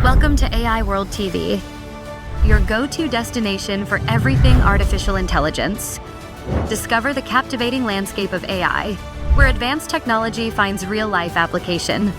Welcome to AI World TV, your go-to destination for everything artificial intelligence. Discover the captivating landscape of AI, where advanced technology finds real-life application.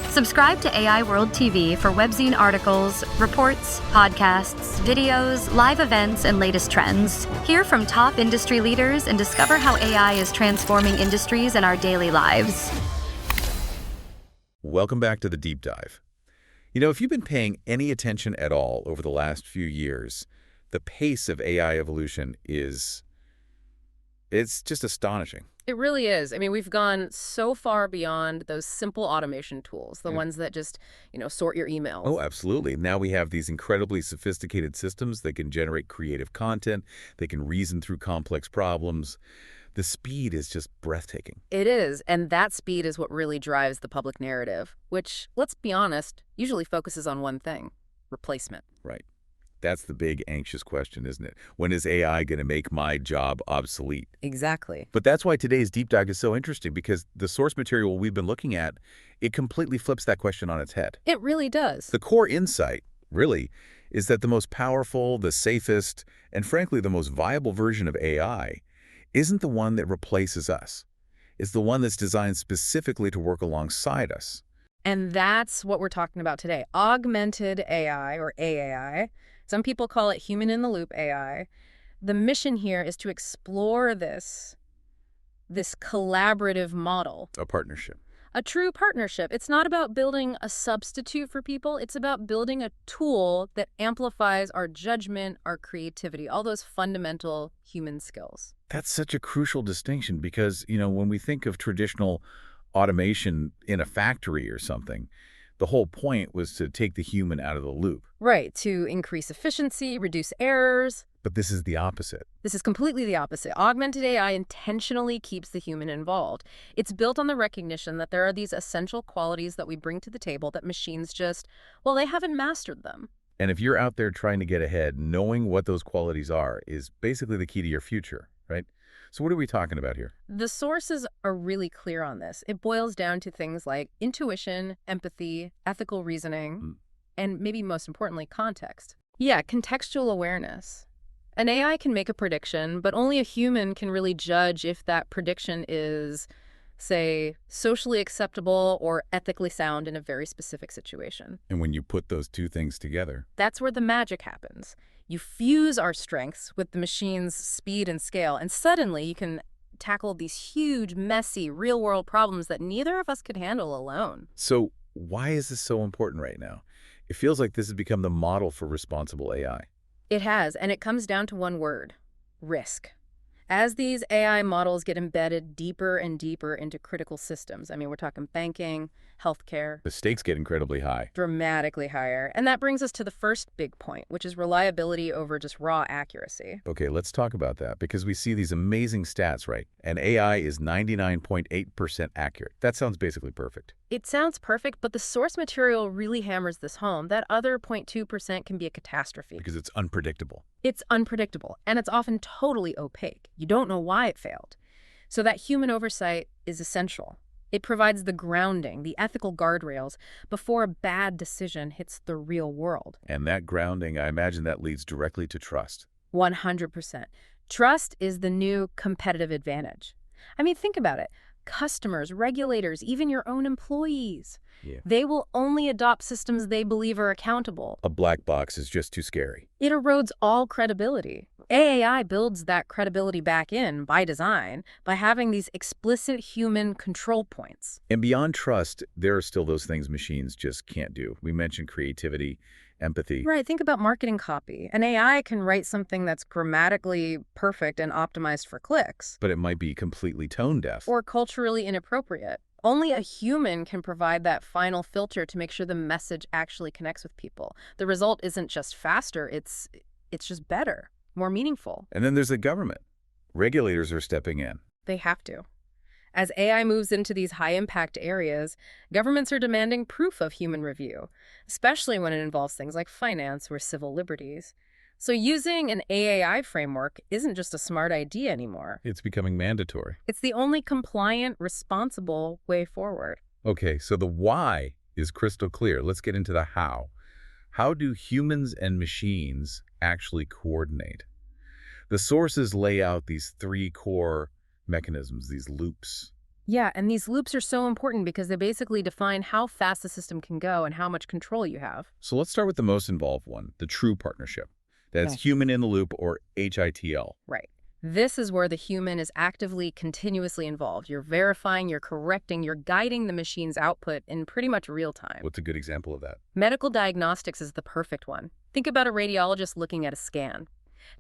Subscribe to AI World TV for webzine articles, reports, podcasts, videos, live events, and latest trends. Hear from top industry leaders and discover how AI is transforming industries and our daily lives. Welcome back to the Deep Dive. You know, if you've been paying any attention at all over the last few years, the pace of AI evolution it's just astonishing. It really is. I mean, we've gone so far beyond those simple automation tools, the ones that just, sort your emails. Oh, absolutely. Now we have these incredibly sophisticated systems that can generate creative content, they can reason through complex problems. The speed is just breathtaking. It is, and that speed is what really drives the public narrative, which, let's be honest, usually focuses on one thing: replacement. Right. That's the big anxious question, isn't it? When is AI going to make my job obsolete? Exactly. But that's why today's deep dive is so interesting, because the source material we've been looking at, it completely flips that question on its head. It really does. The core insight, really, is that the most powerful, the safest, and frankly the most viable version of AI isn't the one that replaces us. It's the one that's designed specifically to work alongside us. And that's what we're talking about today. Augmented AI, or AAI. Some people call it human-in-the-loop AI. The mission here is to explore this collaborative model. A partnership. A true partnership. It's not about building a substitute for people. It's about building a tool that amplifies our judgment, our creativity, all those fundamental human skills. That's such a crucial distinction because, when we think of traditional automation in a factory or something, the whole point was to take the human out of the loop. Right, to increase efficiency, reduce errors. But this is the opposite. This is completely the opposite. Augmented AI intentionally keeps the human involved. It's built on the recognition that there are these essential qualities that we bring to the table that machines they haven't mastered them. And if you're out there trying to get ahead, knowing what those qualities are is basically the key to your future, right? So what are we talking about here? The sources are really clear on this. It boils down to things like intuition, empathy, ethical reasoning, and maybe most importantly, context. Yeah, contextual awareness. An AI can make a prediction, but only a human can really judge if that prediction is, say, socially acceptable or ethically sound in a very specific situation. And when you put those two things together, that's where the magic happens. You fuse our strengths with the machine's speed and scale, and suddenly you can tackle these huge, messy, real-world problems that neither of us could handle alone. So why is this so important right now? It feels like this has become the model for responsible AI. It has, and it comes down to one word: risk. As these AI models get embedded deeper and deeper into critical systems, I mean, we're talking banking, healthcare. The stakes get incredibly high. Dramatically higher. And that brings us to the first big point, which is reliability over just raw accuracy. Okay, let's talk about that, because we see these amazing stats, right? And AI is 99.8% accurate. That sounds basically perfect. It sounds perfect, but the source material really hammers this home. That other 0.2% can be a catastrophe. Because it's unpredictable. It's unpredictable, and it's often totally opaque. You don't know why it failed. So that human oversight is essential. It provides the grounding, the ethical guardrails, before a bad decision hits the real world. And that grounding, I imagine that leads directly to trust. 100%. Trust is the new competitive advantage. I mean, think about it. Customers, regulators, even your own employees. Yeah. They will only adopt systems they believe are accountable. A black box is just too scary. It erodes all credibility. AAI builds that credibility back in by design by having these explicit human control points. And beyond trust, there are still those things machines just can't do. We mentioned creativity, empathy. Right, think about marketing copy. An AI can write something that's grammatically perfect and optimized for clicks. But it might be completely tone deaf. Or culturally inappropriate. Only a human can provide that final filter to make sure the message actually connects with people. The result isn't just faster, it's just better, more meaningful. And then there's the government. Regulators are stepping in. They have to. As AI moves into these high-impact areas, governments are demanding proof of human review, especially when it involves things like finance or civil liberties. So using an AAI framework isn't just a smart idea anymore. It's becoming mandatory. It's the only compliant, responsible way forward. Okay, so the why is crystal clear. Let's get into the how. How do humans and machines actually coordinate? The sources lay out these three core mechanisms, these loops. Yeah, and these loops are so important because they basically define how fast the system can go and how much control you have. So let's start with the most involved one, the true partnership. That's Okay. human in the loop, or HITL. Right. This is where the human is actively, continuously involved. You're verifying, you're correcting, you're guiding the machine's output in pretty much real time. What's a good example of that? Medical diagnostics is the perfect one. Think about a radiologist looking at a scan.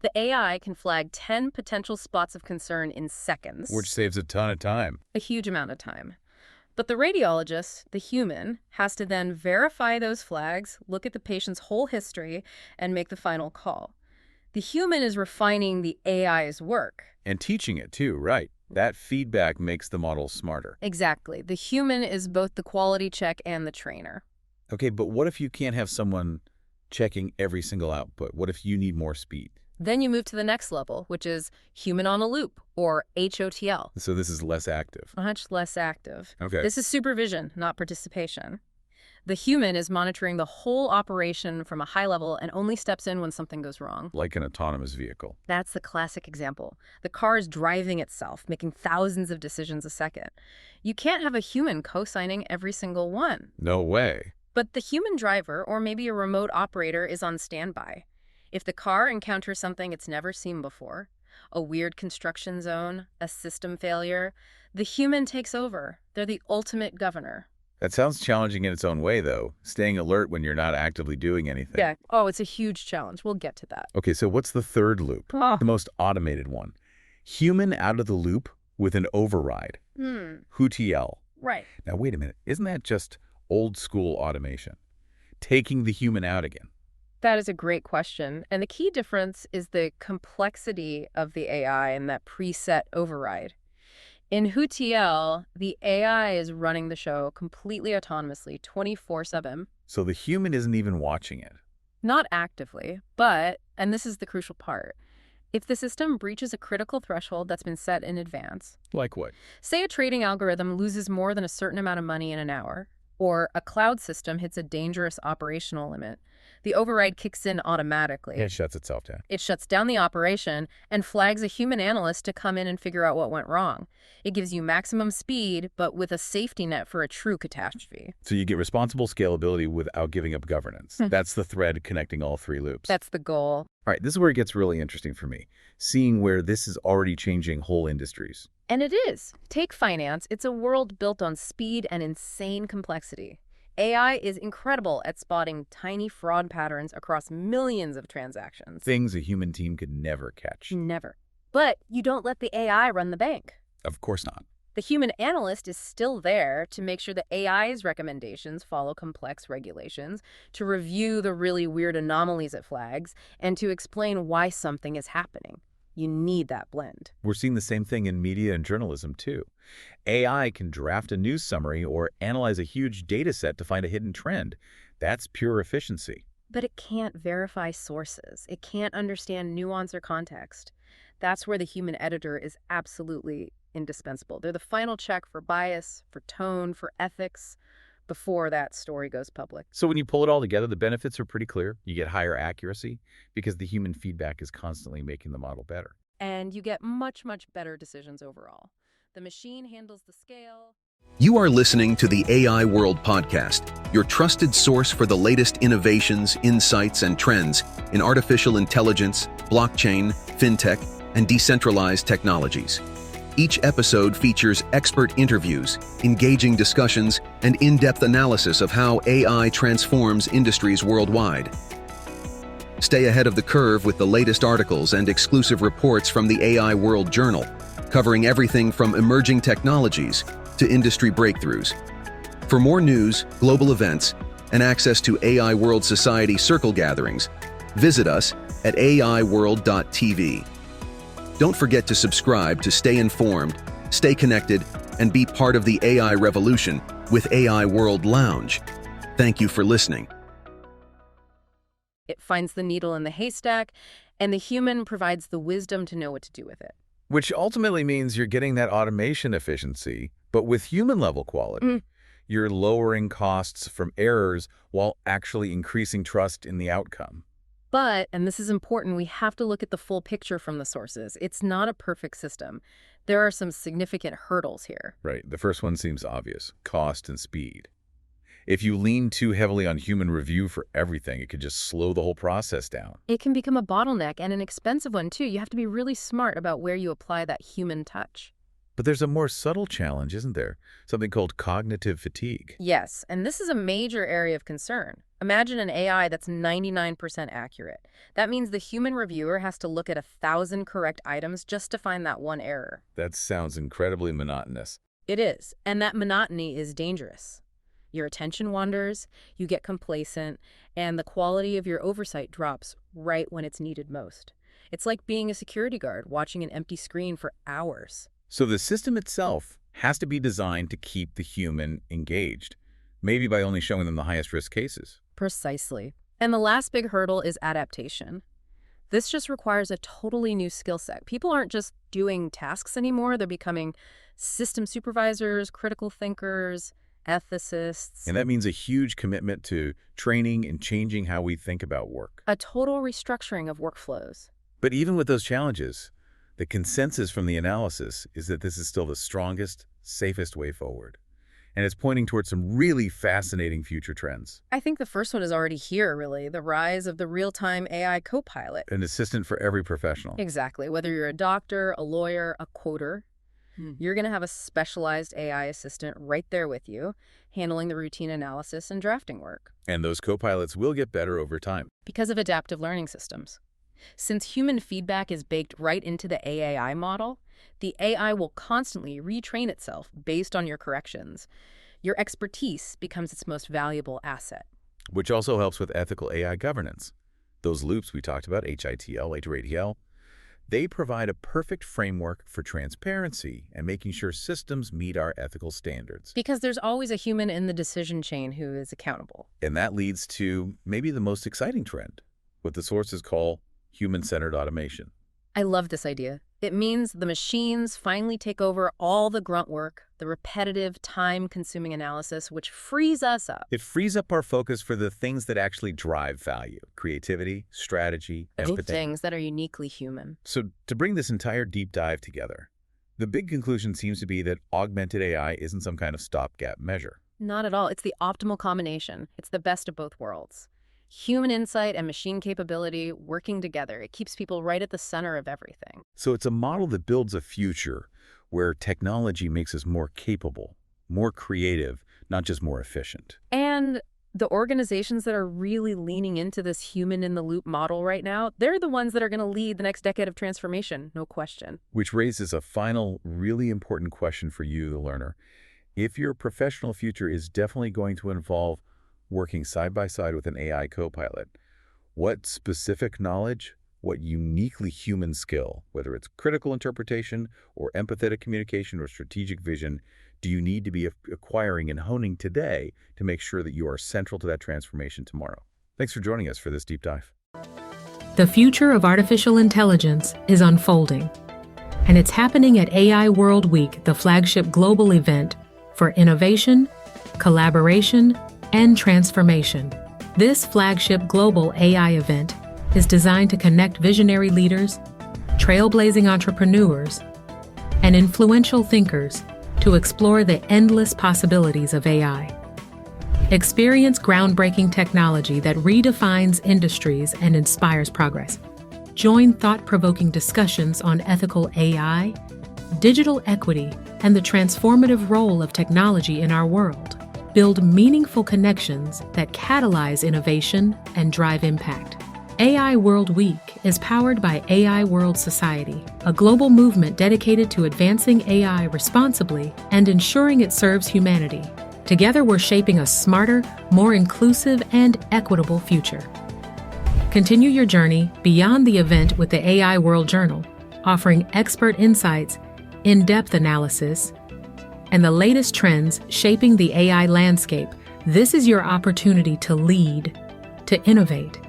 The AI can flag 10 potential spots of concern in seconds. Which saves a ton of time. A huge amount of time. But the radiologist, the human, has to then verify those flags, look at the patient's whole history, and make the final call. The human is refining the AI's work. And teaching it too, right? That feedback makes the model smarter. Exactly. The human is both the quality check and the trainer. Okay, but what if you can't have someone checking every single output? What if you need more speed? Then you move to the next level, which is human on a loop, or HOTL. So this is less active. Much less active. Okay. This is supervision, not participation. The human is monitoring the whole operation from a high level and only steps in when something goes wrong. Like an autonomous vehicle. That's the classic example. The car is driving itself, making thousands of decisions a second. You can't have a human co-signing every single one. No way. But the human driver, or maybe a remote operator, is on standby. If the car encounters something it's never seen before, a weird construction zone, a system failure, the human takes over. They're the ultimate governor. That sounds challenging in its own way, though, staying alert when you're not actively doing anything. Yeah. Oh, it's a huge challenge. We'll get to that. Okay, so what's the third loop? Oh. The most automated one. Human out of the loop with an override. HUTL. Right. Now, wait a minute. Isn't that just old school automation? Taking the human out again. That is a great question. And the key difference is the complexity of the AI and that preset override. In HUTL, the AI is running the show completely autonomously, 24/7. So the human isn't even watching it. Not actively, but, and this is the crucial part, if the system breaches a critical threshold that's been set in advance, Like what? say a trading algorithm loses more than a certain amount of money in an hour, or a cloud system hits a dangerous operational limit, the override kicks in automatically. It shuts itself down. It shuts down the operation and flags a human analyst to come in and figure out what went wrong. It gives you maximum speed, but with a safety net for a true catastrophe. So you get responsible scalability without giving up governance. That's the thread connecting all three loops. That's the goal. All right, this is where it gets really interesting for me, seeing where this is already changing whole industries. And it is. Take finance. It's a world built on speed and insane complexity. AI is incredible at spotting tiny fraud patterns across millions of transactions. Things a human team could never catch. Never. But you don't let the AI run the bank. Of course not. The human analyst is still there to make sure the AI's recommendations follow complex regulations, to review the really weird anomalies it flags, and to explain why something is happening. You need that blend. We're seeing the same thing in media and journalism, too. AI can draft a news summary or analyze a huge data set to find a hidden trend. That's pure efficiency. But it can't verify sources. It can't understand nuance or context. That's where the human editor is absolutely indispensable. They're the final check for bias, for tone, for ethics, before that story goes public. So when you pull it all together, the benefits are pretty clear. You get higher accuracy because the human feedback is constantly making the model better. And you get much, much better decisions overall. The machine handles the scale. You are listening to the AI World Podcast, your trusted source for the latest innovations, insights, and trends in artificial intelligence, blockchain, fintech, and decentralized technologies. Each episode features expert interviews, engaging discussions, and in-depth analysis of how AI transforms industries worldwide. Stay ahead of the curve with the latest articles and exclusive reports from the AI World Journal, covering everything from emerging technologies to industry breakthroughs. For more news, global events, and access to AI World Society circle gatherings, visit us at aiworld.tv. Don't forget to subscribe to stay informed, stay connected, and be part of the AI revolution with AI World Lounge. Thank you for listening. It finds the needle in the haystack, and the human provides the wisdom to know what to do with it. Which ultimately means you're getting that automation efficiency, but with human-level quality. You're lowering costs from errors while actually increasing trust in the outcome. But, and this is important, we have to look at the full picture from the sources. It's not a perfect system. There are some significant hurdles here. Right. The first one seems obvious: cost and speed. If you lean too heavily on human review for everything, it could just slow the whole process down. It can become a bottleneck, and an expensive one too. You have to be really smart about where you apply that human touch. But there's a more subtle challenge, isn't there? Something called cognitive fatigue. Yes, and this is a major area of concern. Imagine an AI that's 99% accurate. That means the human reviewer has to look at 1,000 correct items just to find that one error. That sounds incredibly monotonous. It is, and that monotony is dangerous. Your attention wanders, you get complacent, and the quality of your oversight drops right when it's needed most. It's like being a security guard watching an empty screen for hours. So the system itself has to be designed to keep the human engaged, maybe by only showing them the highest risk cases. Precisely. And the last big hurdle is adaptation. This just requires a totally new skill set. People aren't just doing tasks anymore. They're becoming system supervisors, critical thinkers, ethicists. And that means a huge commitment to training and changing how we think about work. A total restructuring of workflows. But even with those challenges, the consensus from the analysis is that this is still the strongest, safest way forward. And it's pointing towards some really fascinating future trends. I think the first one is already here, really, the rise of the real-time AI co-pilot. An assistant for every professional. Exactly. Whether you're a doctor, a lawyer, a coder, you're going to have a specialized AI assistant right there with you, handling the routine analysis and drafting work. And those co-pilots will get better over time. Because of adaptive learning systems. Since human feedback is baked right into the AAI model, the AI will constantly retrain itself based on your corrections. Your expertise becomes its most valuable asset. Which also helps with ethical AI governance. Those loops we talked about, HITL, HRATL, they provide a perfect framework for transparency and making sure systems meet our ethical standards. Because there's always a human in the decision chain who is accountable. And that leads to maybe the most exciting trend, what the sources call human-centered automation. I love this idea. It means the machines finally take over all the grunt work, the repetitive, time-consuming analysis, which frees us up. It frees up our focus for the things that actually drive value: creativity, strategy, empathy. Things that are uniquely human. So to bring this entire deep dive together, the big conclusion seems to be that augmented AI isn't some kind of stopgap measure. Not at all. It's the optimal combination. It's the best of both worlds. Human insight and machine capability working together. It keeps people right at the center of everything. So it's a model that builds a future where technology makes us more capable, more creative, not just more efficient. And the organizations that are really leaning into this human-in-the-loop model right now, they're the ones that are going to lead the next decade of transformation, no question. Which raises a final, really important question for you, the learner. If your professional future is definitely going to involve working side by side with an AI co-pilot, what specific knowledge, what uniquely human skill, whether it's critical interpretation or empathetic communication or strategic vision, do you need to be acquiring and honing today to make sure that you are central to that transformation tomorrow? Thanks for joining us for this deep dive. The future of artificial intelligence is unfolding, and it's happening at AI World Week, the flagship global event for innovation, collaboration, and transformation. This flagship global AI event is designed to connect visionary leaders, trailblazing entrepreneurs, and influential thinkers to explore the endless possibilities of AI. Experience groundbreaking technology that redefines industries and inspires progress. Join thought-provoking discussions on ethical AI, digital equity, and the transformative role of technology in our world. Build meaningful connections that catalyze innovation and drive impact. AI World Week is powered by AI World Society, a global movement dedicated to advancing AI responsibly and ensuring it serves humanity. Together, we're shaping a smarter, more inclusive, and equitable future. Continue your journey beyond the event with the AI World Journal, offering expert insights, in-depth analysis, and the latest trends shaping the AI landscape. This is your opportunity to lead, to innovate,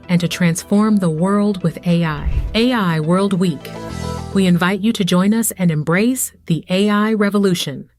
and to transform the world with AI. AI World Week. We invite you to join us and embrace the AI revolution.